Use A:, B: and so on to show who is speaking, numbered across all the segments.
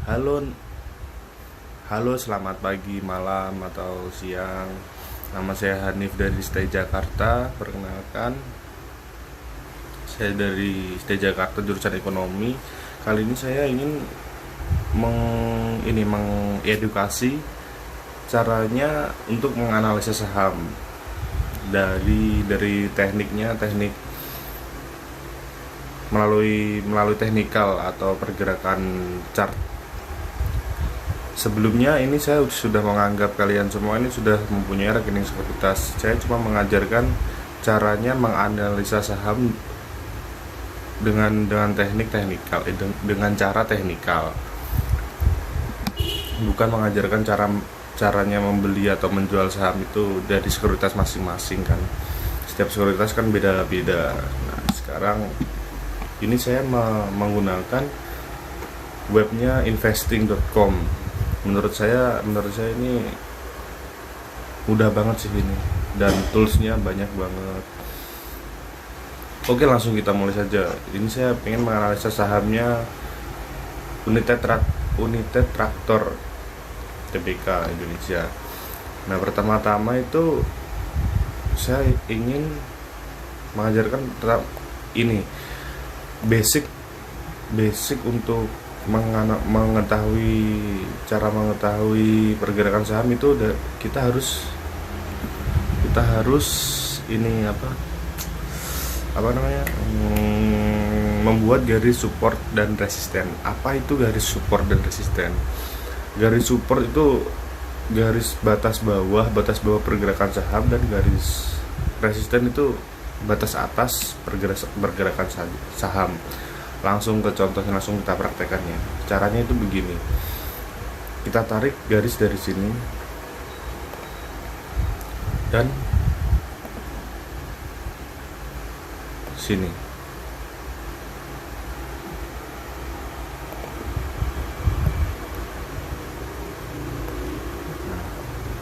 A: Halo, halo, selamat pagi, malam, atau siang. Nama saya Hanif dari Stay Jakarta. Perkenalkan, saya dari Stay Jakarta jurusan ekonomi. Kali ini saya ingin mengedukasi caranya untuk menganalisa saham dari tekniknya, teknik melalui teknikal atau pergerakan chart. Sebelumnya ini saya sudah menganggap kalian semua ini sudah mempunyai rekening sekuritas. Saya cuma mengajarkan caranya menganalisa saham dengan dengan cara teknikal. Bukan mengajarkan caranya membeli atau menjual saham itu dari sekuritas masing-masing kan. Setiap sekuritas kan beda-beda. Nah, sekarang ini saya menggunakan webnya investing.com. menurut saya ini mudah banget sih ini, dan toolsnya banyak banget. Oke, langsung kita mulai saja. Ini saya pengen menganalisa sahamnya United Tractor Tbk Indonesia. Nah, pertama-tama itu saya ingin mengajarkan ini basic untuk cara mengetahui pergerakan saham itu. Kita harus ini apa namanya, membuat garis support dan resisten. Apa itu garis support dan resisten? Garis support itu garis batas bawah pergerakan saham, dan garis resisten itu batas atas pergerakan saham. Langsung ke contohnya, langsung kita praktekannya. Caranya itu begini. Kita tarik garis dari sini dan sini.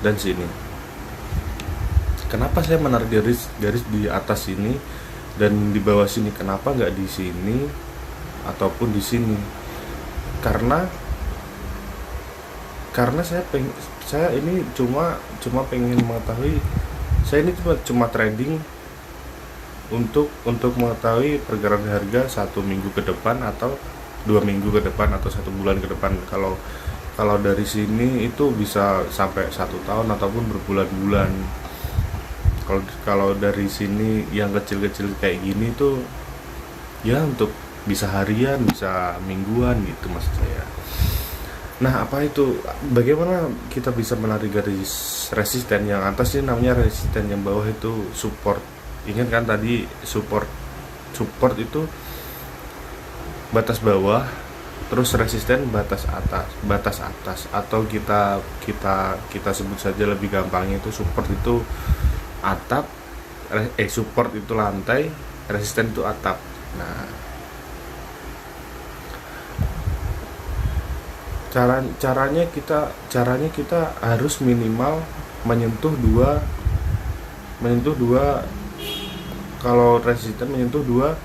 A: Dan sini. Kenapa saya menarik garis di atas sini dan di bawah sini? Kenapa nggak di sini ataupun di sini? Karena saya ini cuma pengen mengetahui. Saya ini cuma trading untuk mengetahui pergerakan harga 1 minggu ke depan, atau 2 minggu ke depan, atau 1 bulan ke depan. Kalau dari sini itu bisa sampai 1 tahun ataupun berbulan-bulan. Kalau dari sini yang kecil-kecil kayak gini tuh ya untuk bisa harian, bisa mingguan gitu maksud saya. Nah, apa itu? Bagaimana kita bisa menarik garis resisten? Yang atas ini namanya resisten, yang bawah itu support. Ingat kan tadi support itu batas bawah, terus resisten batas atas, atau kita sebut saja lebih gampangnya itu support itu atap, support itu lantai, resisten itu atap. Nah, caranya kita harus minimal menyentuh dua. Kalau resisten menyentuh dua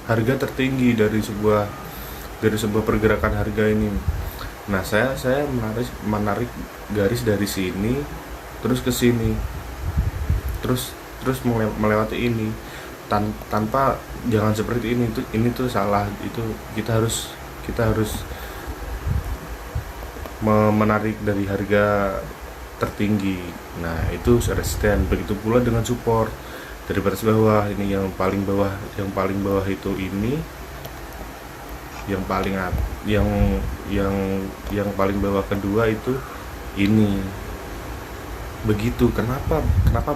A: harga tertinggi dari sebuah pergerakan harga ini. Nah, saya menarik garis dari sini terus ke sini, terus melewati ini, tanpa, jangan seperti ini tuh salah. Itu kita harus menarik dari harga tertinggi. Nah, itu resisten. Begitu pula dengan support dari batas bawah. Ini yang paling bawah itu ini, yang paling bawah kedua itu ini. Begitu. Kenapa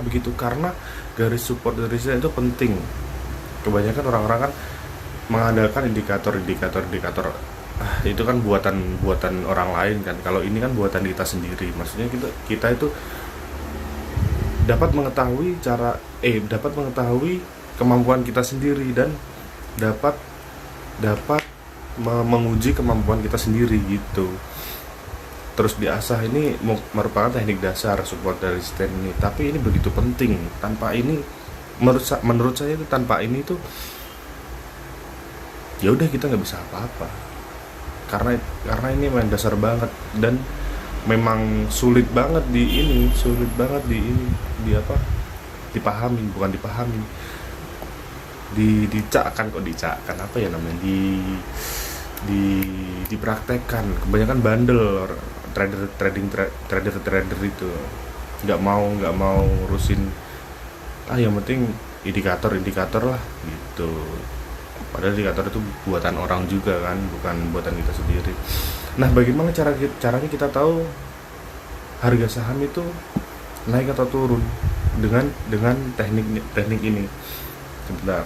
A: begitu? Karena garis support dari resisten itu penting. Kebanyakan orang-orang kan mengandalkan indikator itu kan buatan orang lain kan. Kalau ini kan buatan kita sendiri. Maksudnya kita itu dapat mengetahui kemampuan kita sendiri, dan dapat menguji kemampuan kita sendiri gitu. Terus diasah. Ini merupakan teknik dasar support dan resisten ini. Tapi ini begitu penting. Tanpa ini, menurut saya itu, tanpa ini tuh ya udah kita nggak bisa apa-apa. karena ini main dasar banget, dan memang sulit banget di apa, dipahami, bukan dipahami, dicakkan, apa ya namanya, dipraktekkan. Kebanyakan bandel trader itu nggak mau ngurusin, yang penting indikator lah gitu. Padahal indikator itu buatan orang juga kan, bukan buatan kita sendiri. Nah, bagaimana caranya kita tahu harga saham itu naik atau turun dengan teknik ini? Sebentar.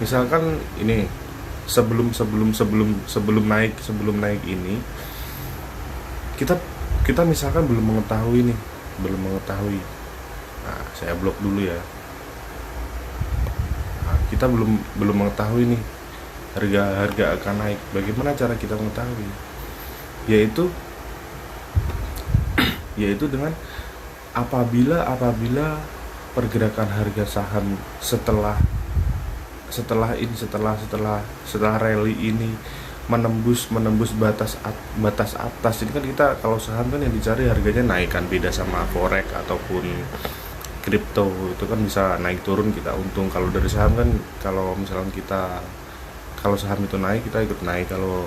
A: Misalkan ini sebelum naik ini, kita misalkan belum mengetahui. Nah, saya blok dulu ya. Nah, kita belum mengetahui nih harga akan naik. Bagaimana cara kita mengetahui? Yaitu dengan apabila pergerakan harga saham setelah rally ini menembus batas atas. Ini kan kita kalau saham kan yang dicari harganya naik kan, beda sama forex ataupun kripto, itu kan bisa naik turun kita untung. Kalau dari saham kan, kalau misalkan kalau saham itu naik, kita ikut naik, kalau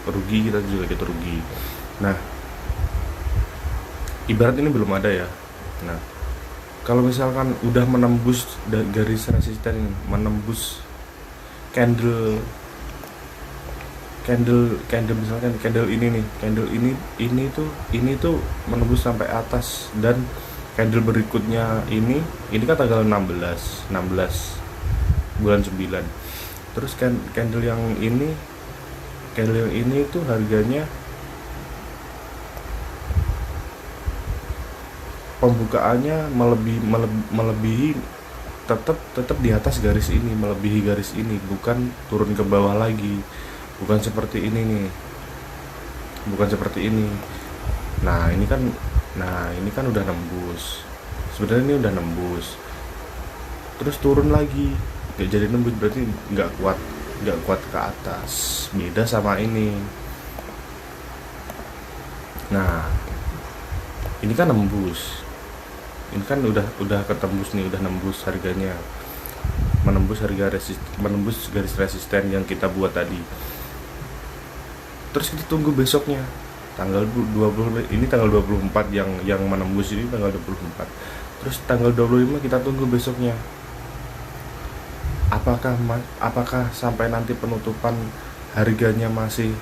A: rugi kita juga ikut rugi. Nah, ibarat ini belum ada ya. Nah, kalau misalkan udah menembus garis resisten, menembus candle misalkan candle ini nih, ini tuh menembus sampai atas, dan candle berikutnya ini kan tanggal 16 bulan 9. Terus candle yang ini tuh harganya pembukaannya melebihi tetap di atas garis ini, melebihi garis ini, bukan turun ke bawah lagi, bukan seperti ini nih, bukan seperti ini. Nah, ini kan udah nembus, sebenarnya ini udah nembus, terus turun lagi, nggak jadi nembus, berarti nggak kuat ke atas, beda sama ini. Nah, ini kan nembus, ini kan udah ketembus nih, udah nembus harganya, menembus garis resisten yang kita buat tadi. Terus kita tunggu besoknya tanggal 20, ini tanggal 24 yang menembus ini tanggal 24. Terus tanggal 25 kita tunggu besoknya. Apakah sampai nanti penutupan harganya masih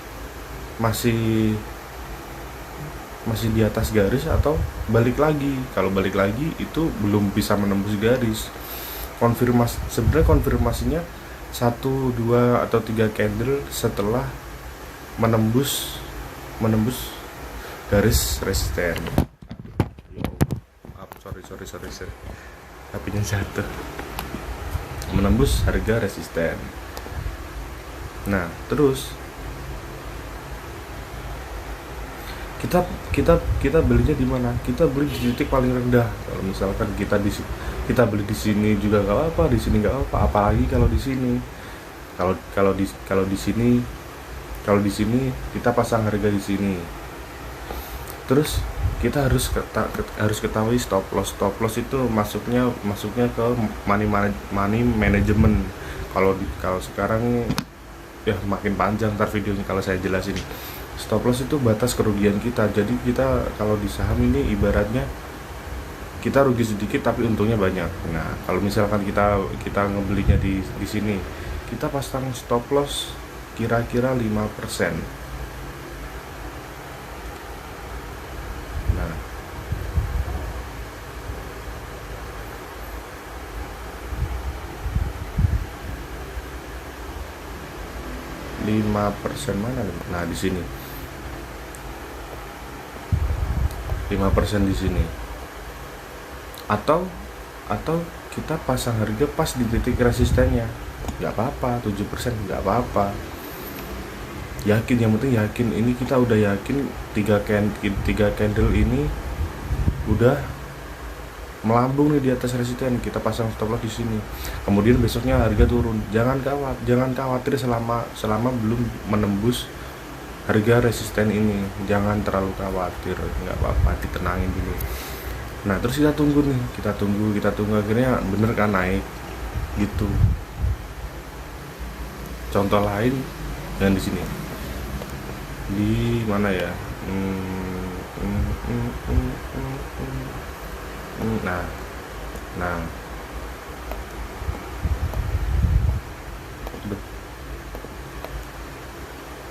A: di atas garis atau balik lagi? Kalau balik lagi itu belum bisa menembus garis. Sebenarnya konfirmasinya 1, 2 atau 3 candle setelah menembus garis resisten. Sorry, apinya jatuh. Menembus harga resisten. Nah, terus kita belinya di mana? Kita beli di titik paling rendah. Kalau misalkan kita beli di sini juga nggak apa-apa, di sini nggak apa-apa. Apalagi kalau di sini, kalau di sini kita pasang harga di sini. Terus kita harus ketahui stop loss itu masuknya ke money management. Kalau sekarang ya makin panjang ntar videonya kalau saya jelasin. Stop loss itu batas kerugian kita. Jadi kita kalau di saham ini ibaratnya kita rugi sedikit tapi untungnya banyak. Nah, kalau misalkan kita ngebelinya di sini, kita pasang stop loss kira-kira 5%. Nah, 5% mana? Nah, di sini 5% di sini. Atau kita pasang harga pas di titik resistennya, nggak apa-apa. 7% nggak apa-apa. Yakin, yang penting yakin. Ini kita udah yakin tiga candle ini udah melambung nih di atas resisten, kita pasang stop loss di sini. Kemudian besoknya harga turun. Jangan khawatir selama belum menembus harga resisten ini. Jangan terlalu khawatir, nggak apa-apa, ditenangin dulu. Nah, terus kita tunggu nih, kita tunggu akhirnya bener kan naik gitu. Contoh lain yang di sini, di mana ya? Nah,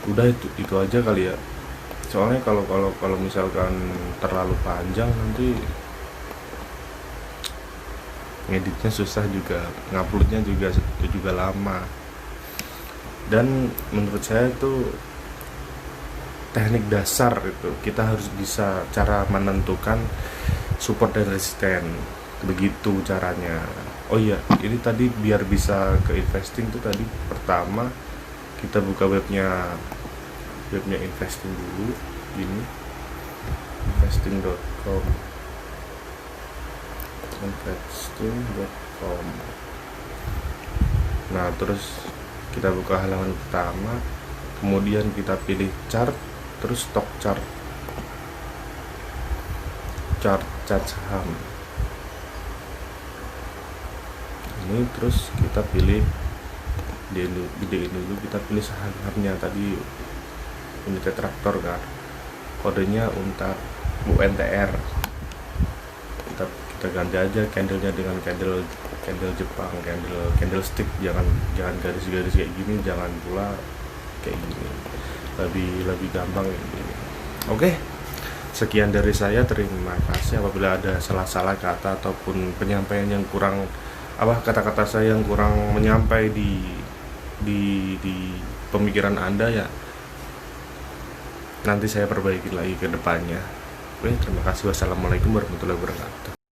A: udah itu aja kali ya. Soalnya kalau misalkan terlalu panjang nanti ngeditnya susah juga, nguploadnya juga lama. Dan menurut saya itu teknik dasar itu kita harus bisa cara menentukan support dan resisten, begitu caranya. Oh iya, ini tadi biar bisa ke investing tuh tadi pertama kita buka webnya investing dulu, ini investing.com. Nah, terus kita buka halaman pertama, kemudian kita pilih chart, terus stock chart saham ini, terus kita pilih gedein dulu, kita pilih sahamnya tadi Unit Traktor kan, kodenya UNTR. Kita ganti aja candlenya dengan candle Jepang, candlestick, jangan garis-garis kayak gini, jangan pula kayak gini, lebih gampang kayak gini. Oke, sekian dari saya, terima kasih. Apabila ada salah-salah kata ataupun penyampaian yang kurang, kata-kata saya yang kurang menyampai di pemikiran Anda ya, nanti saya perbaiki lagi ke depannya. Oke, terima kasih. Wassalamualaikum warahmatullahi wabarakatuh.